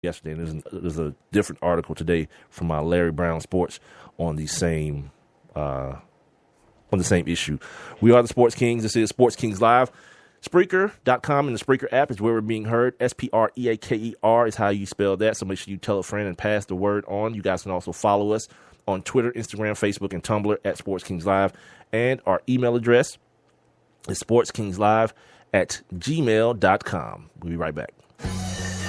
yesterday, and there's a different article today from Larry Brown Sports on the same issue. We are the Sports Kings. This is Sports Kings Live. Spreaker.com and the Spreaker app is where we're being heard. Spreaker is how you spell that, so make sure you tell a friend and pass the word on. You guys can also follow us on Twitter, Instagram, Facebook, and Tumblr at Sports Kings Live. And our email address is sportskingslive@gmail.com. We'll be right back.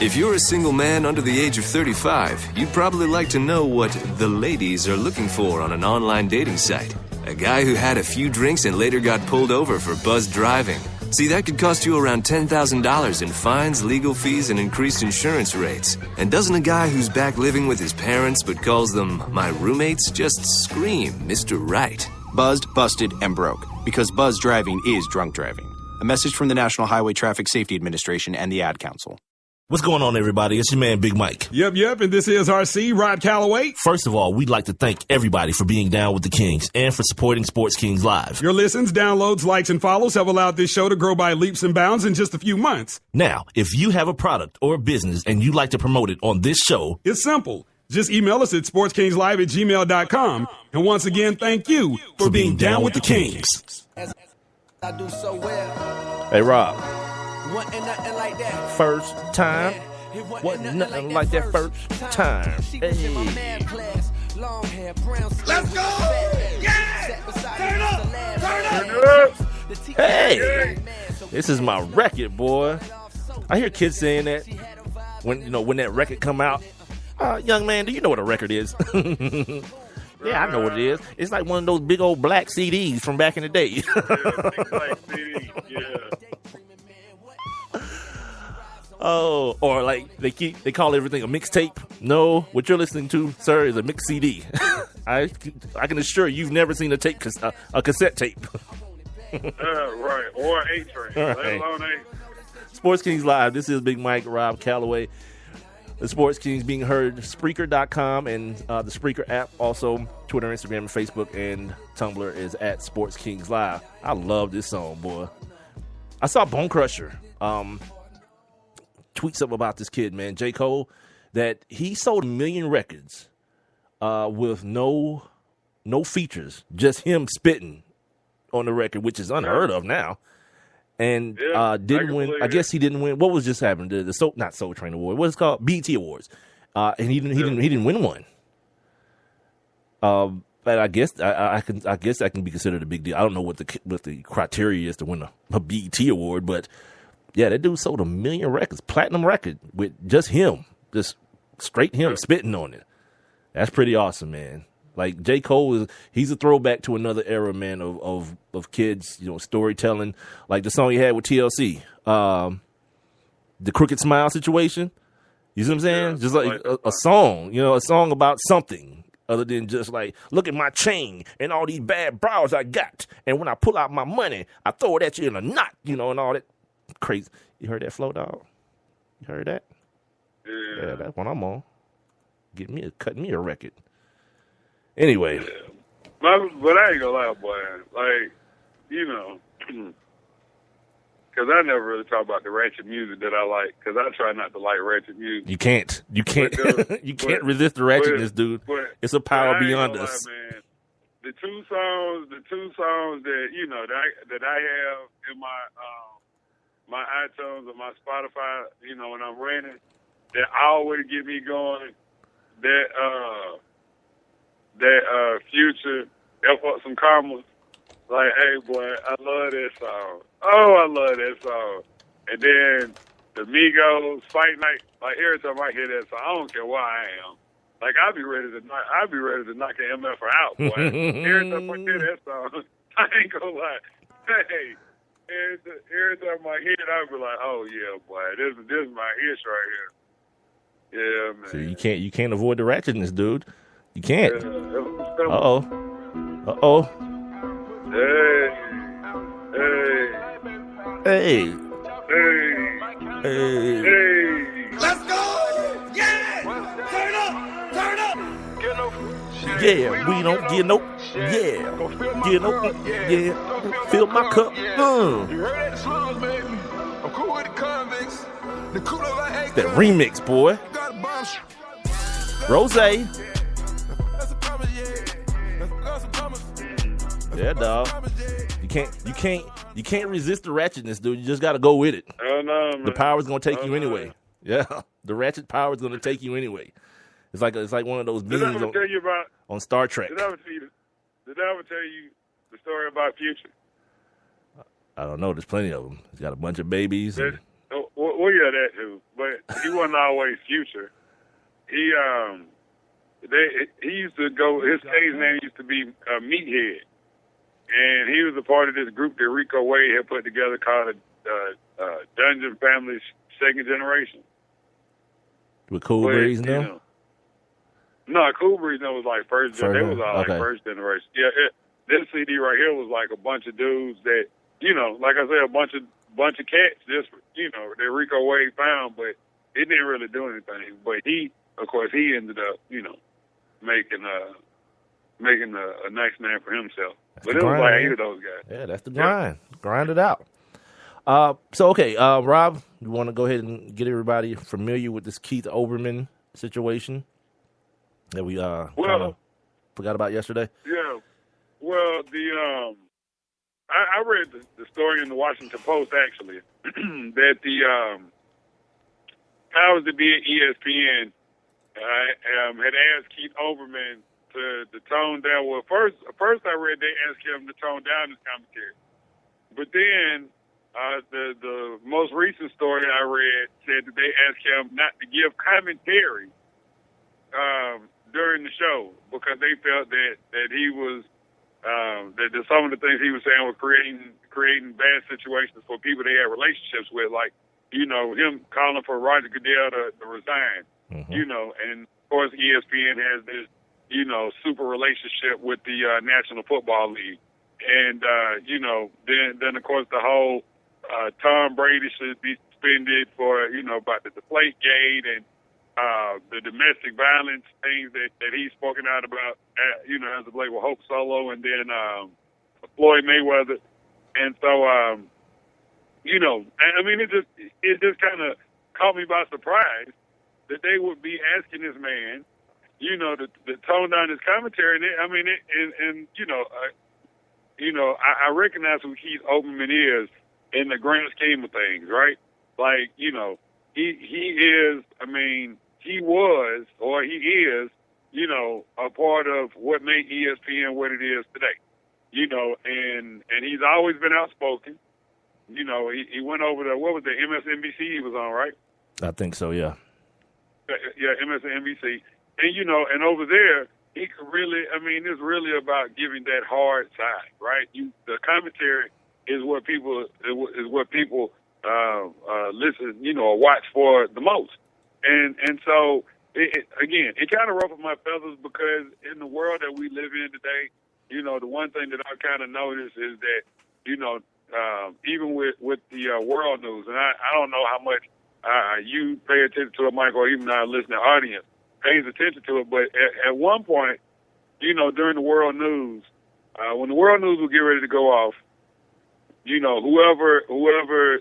If you're a single man under the age of 35, you'd probably like to know what the ladies are looking for on an online dating site. A guy who had a few drinks and later got pulled over for buzzed driving. See, that could cost you around $10,000 in fines, legal fees, and increased insurance rates. And doesn't a guy who's back living with his parents but calls them my roommates just scream Mr. Right? Buzzed, busted, and broke. Because buzzed driving is drunk driving. A message from the National Highway Traffic Safety Administration and the Ad Council. What's going on, everybody? It's your man, Big Mike. Yep, and this is RC, Rob Calloway. First of all, we'd like to thank everybody for being down with the Kings and for supporting Sports Kings Live. Your listens, downloads, likes, and follows have allowed this show to grow by leaps and bounds in just a few months. Now, if you have a product or a business and you'd like to promote it on this show, it's simple. Just email us at sportskingslive@gmail.com. And once again, thank you for being down with the Kings. I do so well. Hey, Rob. Wasn't nothing like that. First time. Wasn't nothing like that first time. Hey. Let's go! Yeah! Turn up! Hey! This is my record, boy. I hear kids saying that when that record come out. Young man, do you know what a record is? Yeah, I know what it is. It's like one of those big old black CDs from back in the day. Big black CD, yeah. Oh, or like they call everything a mixtape. No, what you're listening to, sir, is a mix CD. I can assure you've never seen a cassette tape. Right, or an 8-track, let alone 8. Sports Kings Live. This is Big Mike, Rob Calloway. The Sports Kings being heard, Spreaker.com and the Spreaker app. Also, Twitter, Instagram, and Facebook, and Tumblr is at Sports Kings Live. I love this song, boy. I saw Bone Crusher tweet something about this kid, man, J. Cole, that he sold 1 million records with no features, just him spitting on the record, which is unheard of now. And didn't win. I guess he didn't win. What was just happened? Not Soul Train Award. What is it called? BET Awards. And he didn't win one. But I guess that can be considered a big deal. I don't know what the criteria is to win a BET award, but yeah, that dude sold 1 million records, platinum record with just him, just straight him spitting on it. That's pretty awesome, man. Like J. Cole he's a throwback to another era, man, of kids, storytelling. Like the song he had with TLC, the Crooked Smile situation. You see what I'm saying? Just like a song, a song about something other than just like, look at my chain and all these bad bras I got, and when I pull out my money, I throw it at you in a knot, and all that crazy. You heard that, Flow Dog? You heard that? Yeah, that's what I'm on. Cutting me a record. Anyway. Yeah. But I ain't gonna lie, boy. Like, because I never really talk about the ratchet music that I like, because I try not to like ratchet music. You can't. You can't resist the ratchetness, dude. It's a power beyond us. Lie, man. The two songs that that I have in my my iTunes or my Spotify, when I'm renting, that always get me going. That Future, F Up Some Karma. Like, hey, boy, I love that song. Oh, I love that song. And then the Migos, Fight Night. Like, every time I hear that song, I don't care where I am. Like, I'll be ready to knock an MFer out, boy. Every time I hear that song, I ain't gonna lie. Hey, every time I hear it, I'll be like, oh, yeah, boy, this is my hits right here. Yeah, man. So you can't avoid the ratchetness, dude. You can't. Uh-oh. Hey. Let's go! Yeah! Turn up! Yeah, we don't get no. Yeah. Fill my cup. You heard that song, baby. I'm cool with the convicts. The cool like that remix, boy. Got a Rose. Yeah, dog. You can't resist the ratchetness, dude. You just got to go with it. Oh no, man. The power's gonna take you no. anyway. Yeah, the ratchet power's gonna take you anyway. It's like one of those Did I beams ever tell you about? on Star Trek. Did I ever tell you the story about Future? I don't know. There's plenty of them. He's got a bunch of babies. And, Well, yeah, that too. But he wasn't always Future. He used to go. His stage name used to be Meathead, and he was a part of this group that Rico Wade had put together called Dungeon Family Second Generation. with Cool Breeze now? No, Cool Breeze was like first gen. They was all like first generation. Yeah, this CD right here was like a bunch of dudes that, like I said, a bunch of cats just, that Rico Wade found, but it didn't really do anything. But he, of course, he ended up, making a nice name for himself. But it was like 8 of those guys. Yeah, that's the grind. Yeah. Grind it out. Rob, you want to go ahead and get everybody familiar with this Keith Olbermann situation that we forgot about yesterday? Yeah. Well, I read the story in the Washington Post, actually, that the powers that be at ESPN had asked Keith Olbermann to tone down. Well, first I read they asked him to tone down his commentary. But then the most recent story I read said that they asked him not to give commentary during the show because they felt that he was that some of the things he was saying were creating bad situations for people they had relationships with, like him calling for Roger Goodell to resign. And of course ESPN has this super relationship with the National Football League, and then of course the whole Tom Brady should be suspended for about the Deflategate and the domestic violence things that he's spoken out about, as of late with Hope Solo and then Floyd Mayweather. And so, I mean, it just kind of caught me by surprise that they would be asking this man, to tone down his commentary. And I recognize who Keith Olbermann is in the grand scheme of things, right? Like, he is, he was, or he is, a part of what made ESPN what it is today. And he's always been outspoken. He went over to, what was the MSNBC he was on, right? I think so, yeah. Yeah, MSNBC. And, and over there, he could really, it's really about giving that hard side, right? The commentary is what people listen, or watch for the most. And so, it kind of ruffled my feathers because in the world that we live in today, the one thing that I kind of noticed is that, even with the world news, and I don't know how much you pay attention to it, Mike, or even our listening audience pays attention to it, but at one point, during the world news, when the world news would get ready to go off, whoever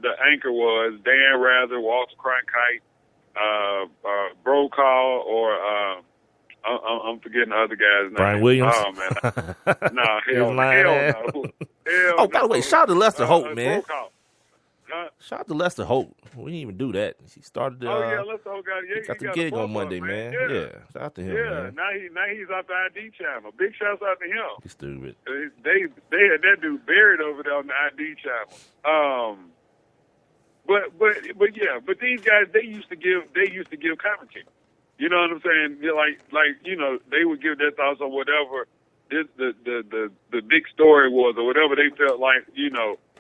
the anchor was, Dan Rather, Walter Cronkite, Brokaw, or I'm forgetting the other guy's name. Brian Williams. Oh man, no, hell no. Oh, by the way, shout out to Lester Holt, man. Brokaw. Shout out to Lester Holt. We didn't even do that. He started. Lester Holt got the gig on Monday, man. Yeah, shout out to him. Yeah, man. now he's off the ID channel. Big shouts out to him. He's stupid. They had that dude buried over there on the ID channel. But these guys they used to give commentary. You know what I'm saying? They would give their thoughts on whatever the big story was or whatever they felt like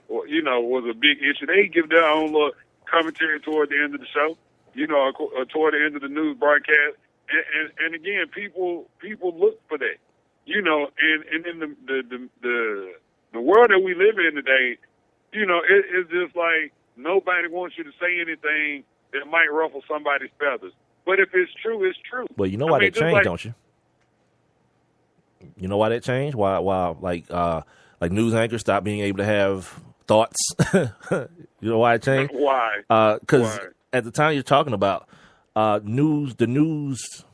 was a big issue. They give their own little commentary toward the end of the show, or toward the end of the news broadcast. And again, people look for that, and in the world that we live in today, it's just like nobody wants you to say anything that might ruffle somebody's feathers. But if it's true, it's true. Well, you know why that changed, don't you? You know why that changed? Why like news anchors stopped being able to have thoughts? You know why it changed? Why? Because at the time you're talking about, the news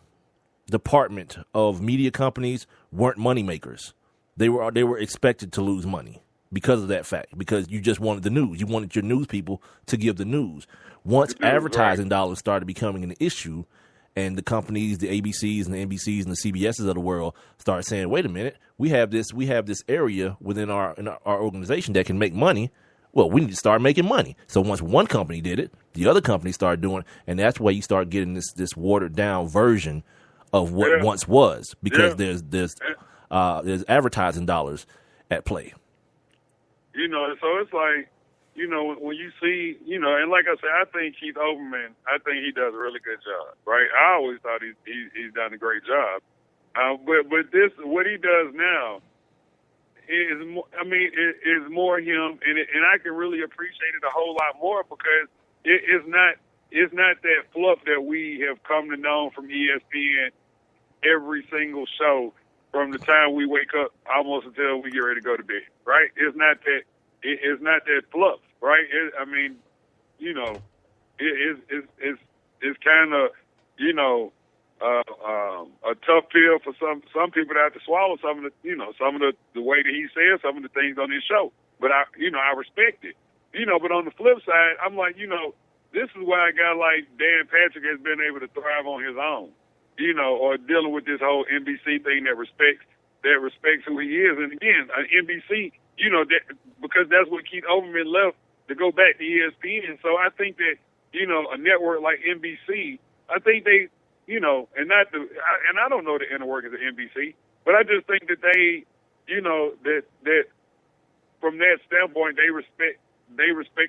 department of media companies weren't moneymakers. They were expected to lose money because of that fact, because you just wanted the news. You wanted your news people to give the news. Once advertising dollars started becoming an issue, and the companies, the ABCs and the NBCs and the CBSs of the world start saying, wait a minute, we have this area within our organization that can make money. Well, we need to start making money. So once one company did it, the other company started doing it, and that's why you start getting this watered down version of what once was, because there's advertising dollars at play. You know, so it's like, you know, when you see, you know, and like I said, I think Keith Olbermann, I think he does a really good job, right? I always thought he's done a great job. But this, what he does now is, is more him, and I can really appreciate it a whole lot more because it's not that fluff that we have come to know from ESPN every single show from the time we wake up almost until we get ready to go to bed, right? It's not that fluff, right? It's kind of, you know, a tough pill for some people to have to swallow some of the way that he says some of the things on his show. But I respect it, you know. But on the flip side, I'm like, you know, this is why a guy like Dan Patrick has been able to thrive on his own, you know, or dealing with this whole NBC thing that respects who he is. And again, NBC, you know, because that's what Keith Olbermann left to go back to ESPN. So I think that, you know, a network like NBC, I think they, you know, and I don't know the inner workings of NBC, but I just think that they, you know, that from that standpoint, they respect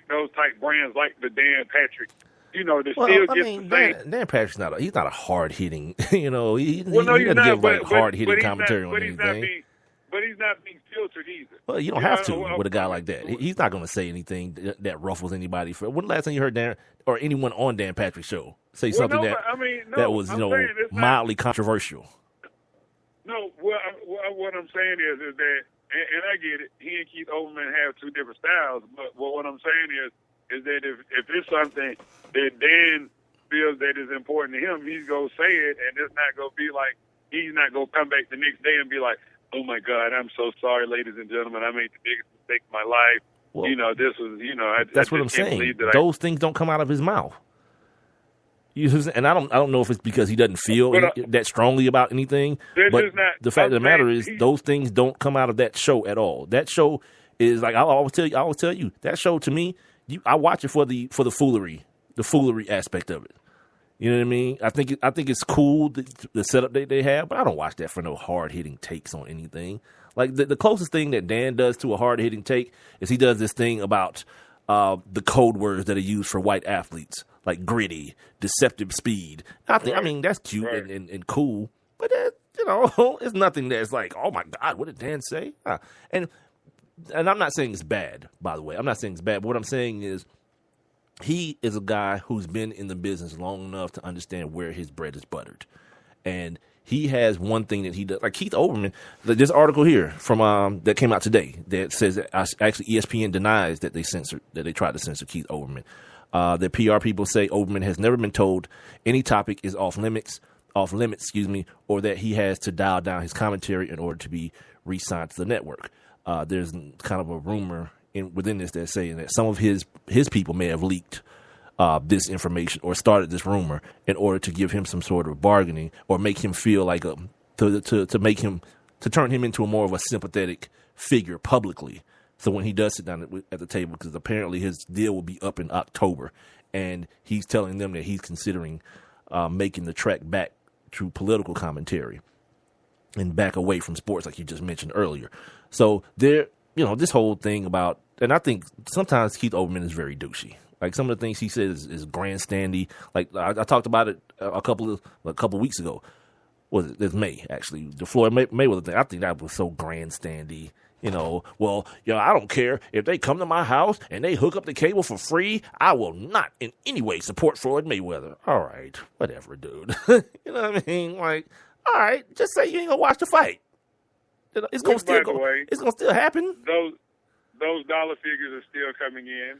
those type brands like the Dan Patrick. You know, to still get the same. Dan Patrick's not a hard hitting. You know, he he's doesn't not, give but hard hitting commentary not, on anything. But he's not being filtered either. Well, you don't have to with a guy like that. He's not going to say anything that ruffles anybody. When the last time you heard Dan or anyone on Dan Patrick's show say something that was, you know, mildly controversial? No, what I'm saying is that, and I get it, he and Keith Olbermann have two different styles, but what I'm saying is that if it's something that Dan feels that is important to him, he's going to say it, and it's not going to be like, he's not going to come back the next day and be like, oh, my God, I'm so sorry, ladies and gentlemen. I made the biggest mistake of my life. Well, you know, this was, you know. That's what I'm saying. Those things don't come out of his mouth. And I don't know if it's because he doesn't feel that strongly about anything. But the fact of the matter is those things don't come out of that show at all. That show is like, I always tell you, that show to me, I watch it for the foolery aspect of it. You know what I mean? I think it's cool, the setup they have, but I don't watch that for no hard-hitting takes on anything. Like, the closest thing that Dan does to a hard-hitting take is he does this thing about the code words that are used for white athletes, like gritty, deceptive speed. I mean, that's cute and cool, but you know, it's nothing that's like, oh, my God, what did Dan say? And I'm not saying it's bad, by the way. I'm not saying it's bad, but what I'm saying is, he is a guy who's been in the business long enough to understand where his bread is buttered. And he has one thing that he does. Like Keith Olbermann, this article here from that came out today that says that actually ESPN denies that they tried to censor Keith Olbermann. The PR people say Olbermann has never been told any topic is off limits, or that he has to dial down his commentary in order to be re-signed to the network. There's kind of a rumor within this that's saying that some of his people may have leaked this information or started this rumor in order to give him some sort of bargaining or make him feel like to turn him into more of a sympathetic figure publicly. So when he does sit down at the table, because apparently his deal will be up in October, and he's telling them that he's considering making the track back to political commentary and back away from sports, like you just mentioned earlier. So this whole thing about, and I think sometimes Keith Olbermann is very douchey. Like some of the things he says is grandstandy. Like I talked about it a couple weeks ago. It's May actually, the Floyd Mayweather thing. I think that was so grandstandy. You know, I don't care if they come to my house and they hook up the cable for free. I will not in any way support Floyd Mayweather. All right, whatever, dude. You know what I mean? Like, all right, just say you ain't gonna watch the fight. It's gonna still happen. those dollar figures are still coming in.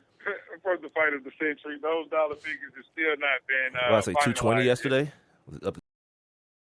For the fight of the century, those dollar figures are still not been. Well, I say 220 finalized yet. yesterday. Was it up